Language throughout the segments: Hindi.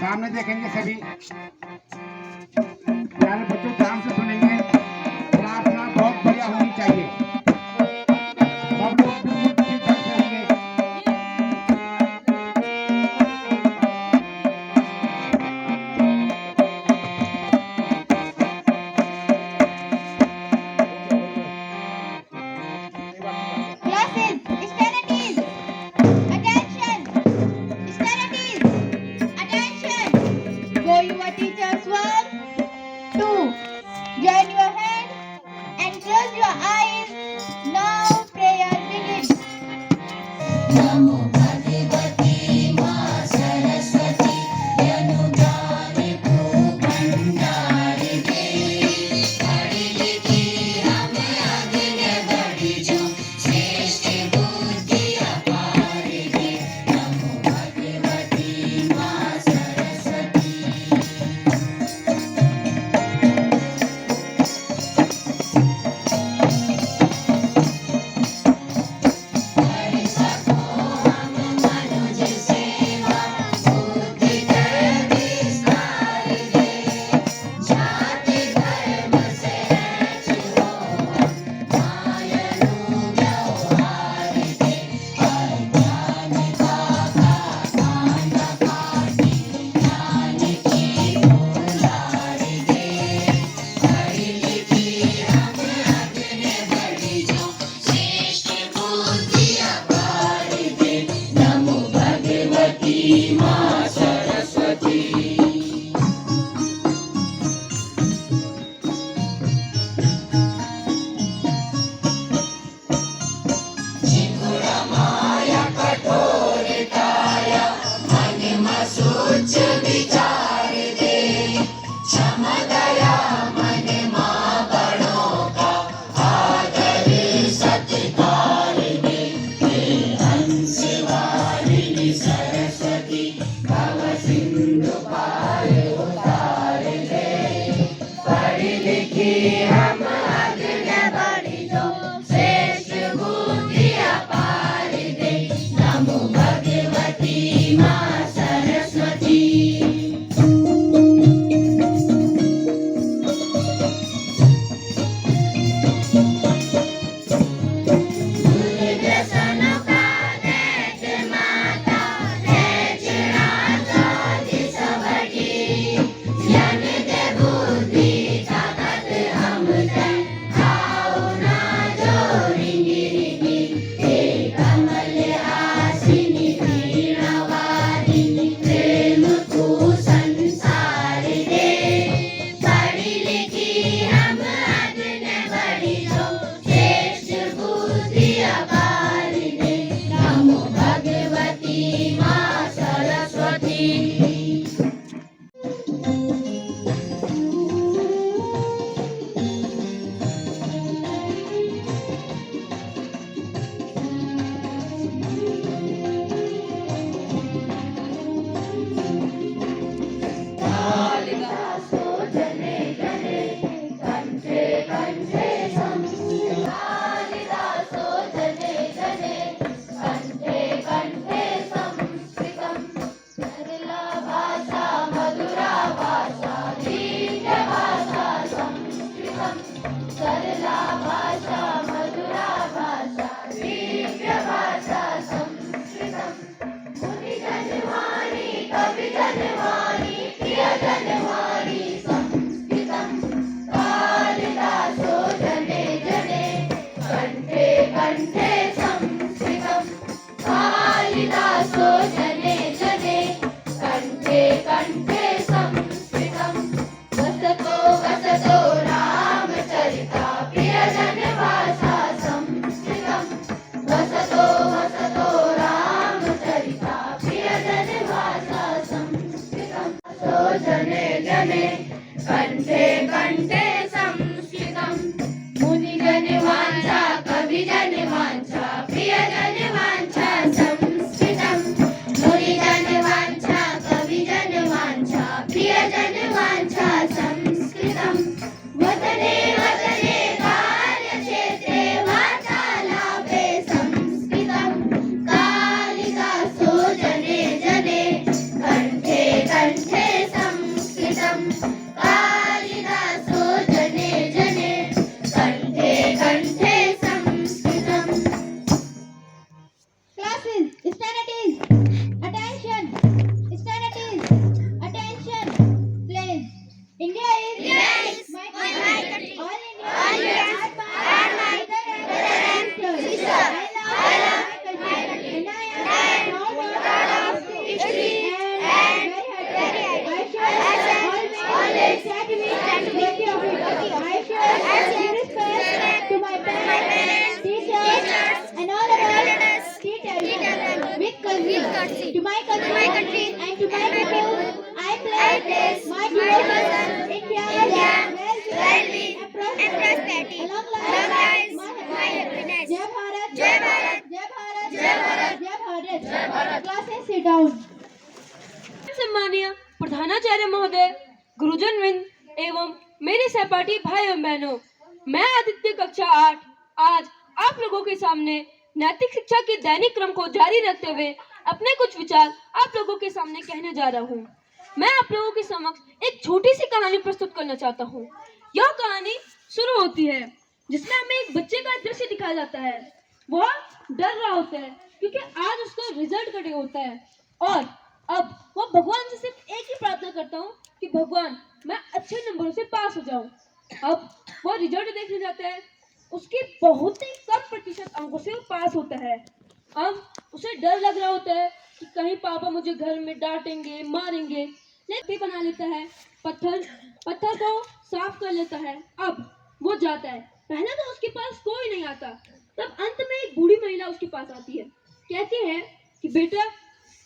सामने देखेंगे सभी प्यारे बच्चों, ध्यान से सुनेंगे। प्रार्थना बहुत बढ़िया होनी चाहिए। सब लोग बिल्कुल ठीक ढंग से होंगे। Your teacher's work. 2. Join your hand and close your eyes. Now prayer begins. नमो भगवती माँ सरस्वती अनुदान को भंडार दे पढ़ी लिखी हम आगे बढ़ी जो श्रेष्ठ बुद्धि अपार दे नमो भगवती माँ सरस्वती कर सको हम मनुज सेवा बुद्धि कर विस्तार दे जाति धर्म से रहित हो हम मायनु व्यवहार दे अज्ञान का खान पानी ज्ञान की फूलार दे पढ़ी लिखी हम आगे बढ़ी जो श्रेष्ठ बुद्धि अपार दे नमो भगवती माँ सरस्वती जिगुण माया कठोर काया मन मसूच विचार दे क्षमा दया मन माँ बड़ों का आदर सत्कार दे हे हंस वारिणी सरस्वती भव सिंधु पार उतार दे पढ़ी लिखी हम आगे बढ़ी जो श्रेष्ठ बुद्धि अपार दे नमो भगवती माँ सरस्वती दुर्व्यसनों का दैत्य माता दैत्यना जाति सबकी ज्ञान दे बुद्धि ताकत हम दे आओ ना जोरिंगी रिंगी हे कमल हासिनी वीणा वारिणी प्रेम को संसार दे पढ़ी लिखी हम आगे बढ़ी जो श्रेष्ठ बुद्धि अपार दे नमो भगवती माँ सरस्वती कालिदासो जने जने कंठे कंठे संस्कृत कालिदासो जने जने कंठे कंठे संस्कृतम् सरला भाषा मधुरा भाषा दिव्य भाषा संस्कृतम् सरला भाषा मधुरा भाषा दिव्य भाषा संस्कृतम् मुनि जनवाणी कवि जनवाणी प्रिय जनवाणी संस्कृतम् कालिदासो जने जने कंठे कंठे संस्कृतम् कालिदासो जने जने कंठे कंठे संस्कृतम् वसतो वसतो रामचरिता प्रिय जनभाषा संस्कृतम् वसतो वसतो रामचरिता प्रिय जनभाषा संस्कृतम् सो जने जने कंठे कंठे संस्कृतम् मुनि जनवांछा कवि जनवांछा प्रिय जनवांछा संस्कृतम् मुनि जनवांछा कवि जनवांछा प्रिय जनवांछा संस्कृतम् वदने वदने कार्यक्षेत्रे वार्तालापे संस्कृतम् कालिदासो जने जने कंठे कंठे कंठे संस्कृतं कालिदासो जने जने कंठे कंठे संस्कृतम्। Classes, stand at ease. Attention. Stand at ease. Attention. Please. India is my country. All Indians are my brother and sister. I love my country. And I am proud of history and very happy. I shall always stand to be worthy of it. I shall give respect to my parents, teachers, and all adults. With courtesy to my country and to my people, I pledge my devotion, India, well-being and prosperity. Along lies my happiness. Jai Bharat, Jai Bharat, Jai Bharat, Jai Bharat, Jai Bharat, Jai Bharat. Classes, sit down. सम्मानीय प्रधानाचार्य महोदय, गुरुजन वृंद एवं मेरे सहपाठी भाई एवं बहनों, मैं आदित्य कक्षा 8 आज आप लोगों के सामने नैतिक शिक्षा के दैनिक क्रम को जारी रखते हुए अपने कुछ विचार आप लोगों के सामने कहने जा रहा हूँ। मैं आप लोगों के समक्ष एक छोटी सी कहानी प्रस्तुत करना चाहता हूँ। यह कहानी शुरू होती है जिसमें हमें एक बच्चे का दृश्य दिखाया जाता है। वह डर रहा होता है क्योंकि आज उसका रिजल्ट का डे होता है और अब वह भगवान से सिर्फ एक ही प्रार्थना करता हूँ कि भगवान मैं अच्छे नंबरों से पास हो जाऊं। अब वह रिजल्ट देखने जाता है, उसके बहुत ही कम प्रतिशत अंकों से वो पास होता है। अब उसे डर लग रहा होता है कि कहीं पापा मुझे घर में डांटेंगे, मारेंगे। लेकिन बना लेता है, पत्थर को साफ कर लेता है। अब वो जाता है, पहले तो उसके पास कोई नहीं आता, तब अंत में एक बूढ़ी महिला उसके पास आती है, कहती है कि बेटा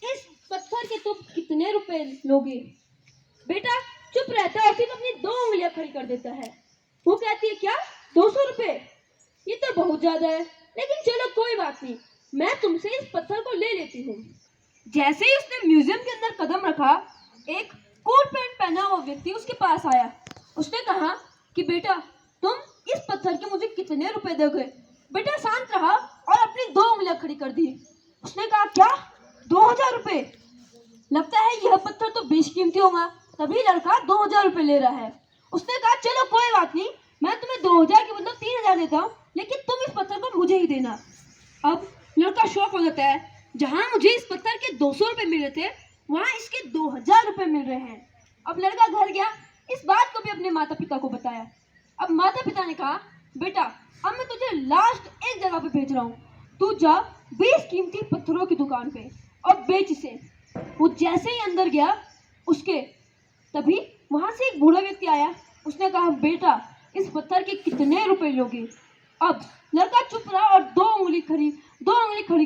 इस पत्थर के तुम कितने रुपए लोगे? बेटा चुप रहता है और फिर अपनी 2 उंगलियां खड़ी कर देता है। वो कहती है क्या 200 रुपए? ये तो बहुत ज्यादा है, लेकिन चलो कोई बात नहीं, मैं तुमसे इस पत्थर को ले लेती हूँ। जैसे ही उसने म्यूजियम के अंदर कदम रखा, एक कोट पैंट पहना हुआ व्यक्ति उसके पास आया। उसने कहा कि बेटा तुम इस पत्थर के मुझे कितने रुपए दोगे? बेटा शांत रहा और अपनी 2 उंगलियां खड़ी कर दी। उसने कहा क्या 2000 रुपए? लगता है यह पत्थर तो बेशकीमती होगा, तभी लड़का 2000 रुपए ले रहा है। उसने कहा चलो कोई बात नहीं, मैं तुम्हें 2000 के बदले 3000 देता हूँ, लेकिन तुम इस पत्थर को मुझे ही देना। अब लड़का शौक हो जाता है, जहाँ मुझे इस पत्थर के 200 रुपए मिले थे वहाँ इसके 2000 रुपए मिल रहे हैं। अब लड़का घर गया, इस बात को भी अपने माता पिता को बताया। अब माता पिता ने कहा बेटा अब मैं तुझे लास्ट एक जगह पे भेज रहा हूँ, तू जा 20 कीमती पत्थरों की दुकान पे और बेच इसे। वो जैसे ही अंदर गया उसके तभी वहां से एक बूढ़ा व्यक्ति आया। उसने कहा बेटा इस पत्थर के कितने रुपए लोगे? अब लड़का चुप रहा और 2 उंगली खड़ी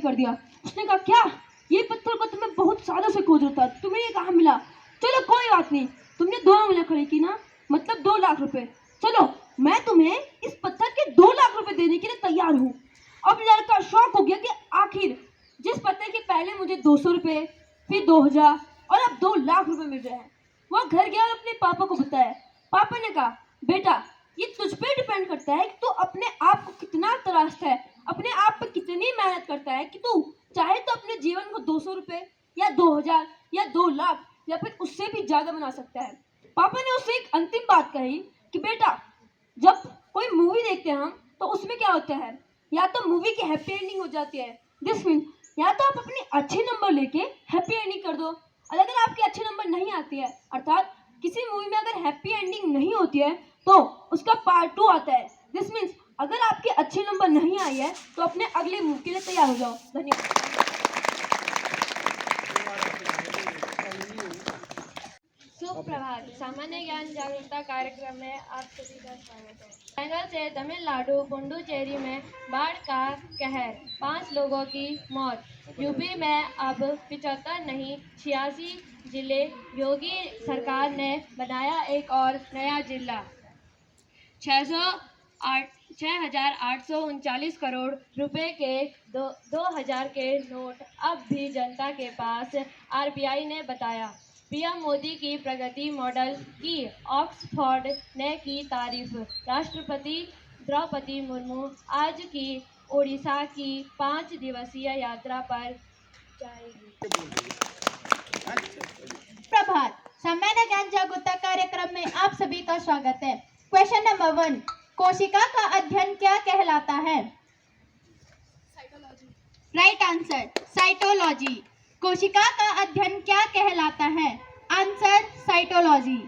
कर दिया। उसने कहा क्या ये पत्थर को तुम्हें बहुत सालों से खोज रहा था, तुम्हें ये कहाँ मिला? चलो कोई बात नहीं, तुमने 2 उंगलियां खड़ी की ना, मतलब 2 लाख रुपए। चलो मैं तुम्हें इस पत्थर के 2 लाख रुपए देने के लिए तैयार हूँ। अब लड़का शौक हो गया कि आखिर जिस पत्थर के पहले मुझे 200 रुपए, फिर 2000 और अब 2 लाख रुपए मिल रहे हैं। वह घर गया और अपने पापा को बताया। पापा ने कहा बेटा ये तुझ पे डिपेंड करता है कि तू अपने आप को कितना तराशता है, अपने आप पे कितनी मेहनत करता है कि तू चाहे तो अपने जीवन को 200 रुपए या 2000 या 2 लाख या फिर उससे भी ज्यादा बना सकता है। पापा ने उससे एक अंतिम बात कही कि बेटा जब कोई मूवी देखते हैं हम तो उसमें क्या होता है, या तो मूवी की हैप्पी एंडिंग हो जाती है, दिस मीन या तो आप अपने अच्छे नंबर लेके हैप्पी एंडिंग कर दो। अगर आपके अच्छे नंबर नहीं आती है, अर्थात किसी मूवी में अगर हैप्पी एंडिंग नहीं होती है तो उसका पार्ट 2 आता है। दिस मीन्स अगर आपके अच्छे नंबर नहीं आई है तो अपने अगले मूवी के लिए तैयार हो जाओ। धन्यवाद। सुप्रभात। सामान्य ज्ञान जागरूकता कार्यक्रम में आप सभी का स्वागत है। बंगाल से तमिलनाडु पुडुचेरी में बाढ़ का कहर, 5 लोगों की मौत। यूपी में अब 75 नहीं 86 जिले, योगी सरकार ने बनाया एक और नया जिला। 6,839 करोड़ रुपए के 2000 के नोट अब भी जनता के पास, आरबीआई ने बताया। पीएम मोदी की प्रगति मॉडल की ऑक्सफोर्ड ने की तारीफ। राष्ट्रपति द्रौपदी मुर्मू आज की ओडिशा की 5 दिवसीय यात्रा पर जाएगी। प्रभात। ज्ञान जागरूकता कार्यक्रम में आप सभी का स्वागत है। क्वेश्चन नंबर 1, कोशिका का अध्ययन क्या कहलाता है? Right answer, cytology. कोशिका का अध्ययन क्या कहलाता है? Answer, cytology.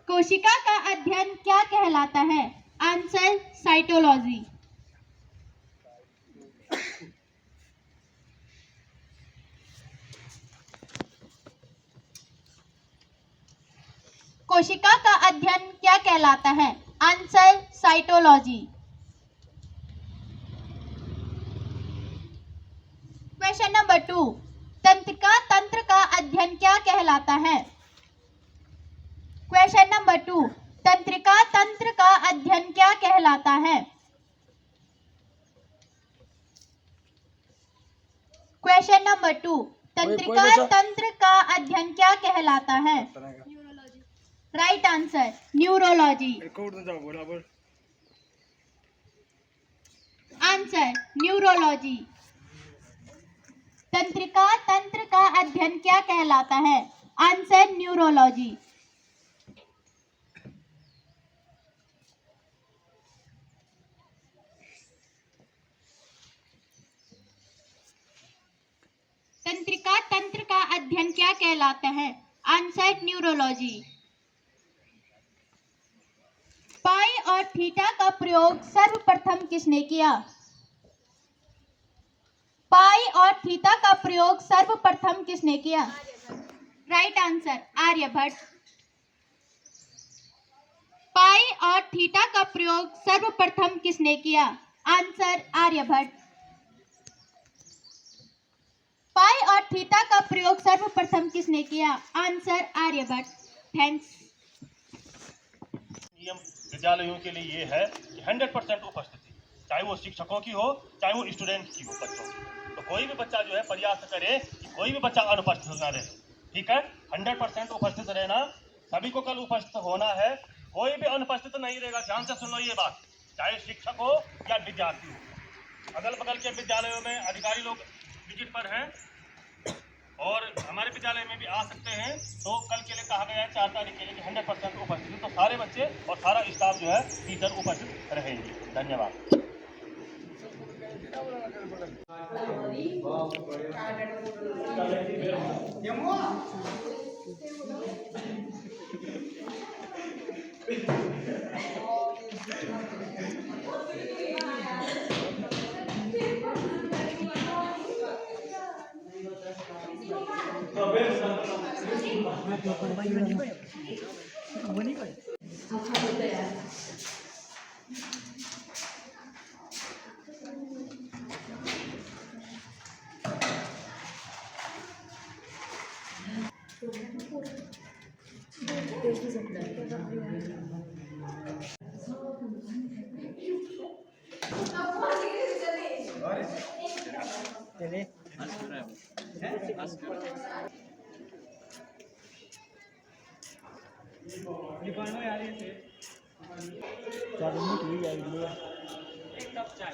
कोशिका का अध्ययन क्या कहलाता है? Answer, cytology. कोशिका का अध्ययन क्या कहलाता है? Answer, cytology. क्वेश्चन नंबर 2, तंत्रिका तंत्र का अध्ययन क्या कहलाता है? क्वेश्चन नंबर 2, तंत्रिका तंत्र का अध्ययन क्या कहलाता है? क्वेश्चन नंबर 2, तंत्रिका तंत्र का अध्ययन क्या कहलाता है? Right answer, neurology. Answer, neurology. तंत्रिका तंत्र का अध्ययन क्या कहलाता है? Answer, neurology. तंत्रिका तंत्र का अध्ययन क्या कहलाता है? Answer, neurology. पाई और थीटा का प्रयोग सर्वप्रथम किसने किया? पाई और थीटा का प्रयोग सर्वप्रथम किसने किया? Right answer, Aryabhata. पाई और थीटा का प्रयोग सर्वप्रथम किसने किया? आंसर, आर्यभट्ट। पाई और थीटा का प्रयोग सर्वप्रथम किसने किया? आंसर, आर्यभट्ट। थैंक्स। नियम विद्यालयों के लिए ये है कि 100% उपस्थिति, चाहे वो शिक्षकों की हो चाहे वो स्टूडेंट की हो, बच्चों की। तो कोई भी बच्चा जो है प्रयास करे कि कोई भी बच्चा अनुपस्थित ना रहे। ठीक है, 100% उपस्थित रहना, सभी को कल उपस्थित होना है। कोई भी अनुपस्थित नहीं रहेगा। ध्यान से सुन लो ये बात, चाहे शिक्षक हो या विद्यार्थी हो। अगल बगल के विद्यालयों में अधिकारी लोग विजिट पर हैं और हमारे विद्यालय में भी आ सकते हैं। तो कल के लिए कहा गया है 4 तारीख के लिए कि 100% उपस्थिति, तो सारे बच्चे और सारा स्टाफ जो है टीचर उपस्थित रहेंगे। धन्यवाद।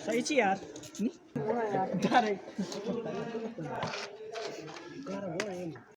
सही छी यार।